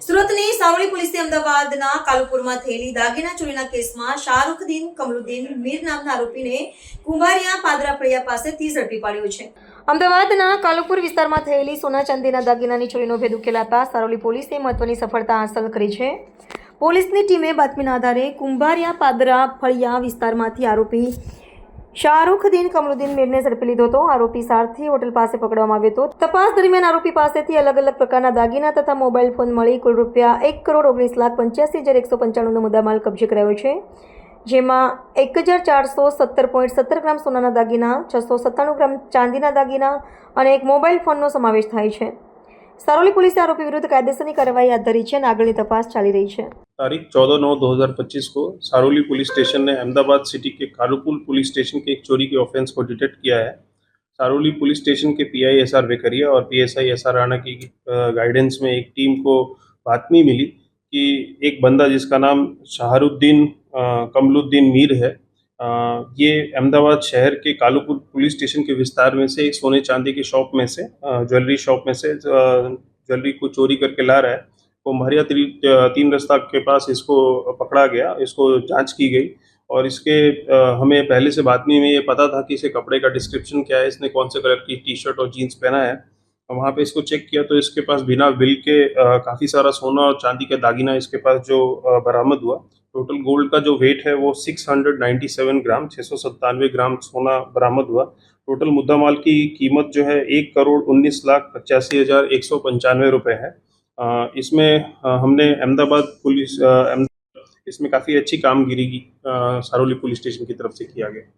સુરતની સારોલી પોલીસે અમદાવાદના કાલુપુરમાં થયેલી દાગીના ચોરીના કેસમાં શાહરૂખદીન કમરુદ્દીન મીર નામના આરોપીને કુંભારિયા પાદરા ફળિયા પાસેથી ઝડપી પાડ્યો છે। અમદાવાદના કાલુપુર વિસ્તારમાં થયેલી સોના ચાંદીના દાગીનાની ચોરીનો ભેદ ઉકેલાતા સારોલી પોલીસે મહત્વની સફળતા હાંસલ કરી છે। પોલીસની ટીમે બાતમીના આધારે કુંભારિયા પાદરા ફળિયા વિસ્તારમાંથી આરોપી શાહરૂખદીન કમરુદ્દીન મીરને ઝડપી લીધો હતો। આરોપી સારથી હોટલ પાસે પકડવામાં આવ્યો હતો। તપાસ દરમિયાન આરોપી પાસેથી અલગ અલગ પ્રકારના દાગીના તથા મોબાઈલ ફોન મળી કુલ રૂપિયા 1,19,85,195નો મુદ્દામાલ કબજે કરાયો છે, જેમાં 1,417.17 ગ્રામ સોનાના દાગીના, 697 ગ્રામ ચાંદીના દાગીના અને એક મોબાઈલ ફોનનો સમાવેશ થાય છે। सारोली पुलिस आरोपी विरुद्ध कायदेसर कार्रवाई हाथ धरी है। आगळनी तपास चाली रही है। तारीख 14/9/2025 को सारोली पुलिस स्टेशन ने अहमदाबाद सिटी के कालुपुर पुलिस स्टेशन के एक चोरी के ऑफेंस को डिटेक्ट किया है। सारोली पुलिस स्टेशन के पीआई एसआर वेकरिया और पीएसआई एसआर राणा की गाइडेंस में एक टीम को बातमी मिली कि एक बंदा जिसका नाम शाहरुद्दीन कमरुद्दीन मीर है, ये अहमदाबाद शहर के कालुपुर पुलिस स्टेशन के विस्तार में से एक सोने चांदी की शॉप में से ज्वेलरी शॉप में से ज्वेलरी को चोरी करके ला रहा है। वो महरिया 3 रास्ता के पास इसको पकड़ा गया, इसको जांच की गई और इसके हमें पहले से बातमी में ये पता था कि इसे कपड़े का डिस्क्रिप्शन क्या है, इसने कौन से कलर की टी शर्ट और जीन्स पहना है। वहाँ पे इसको चेक किया तो इसके पास बिना बिल के काफ़ी सारा सोना और चांदी का दागीना इसके पास जो बरामद हुआ। टोटल गोल्ड का जो वेट है वो 697 ग्राम 697 ग्राम सोना बरामद हुआ। टोटल मुद्दा माल की कीमत जो है 1,19,85,195 रुपये है। इसमें हमने अहमदाबाद पुलिस इसमें काफ़ी अच्छी कामगिरी की सारोली पुलिस स्टेशन की तरफ से किया गया।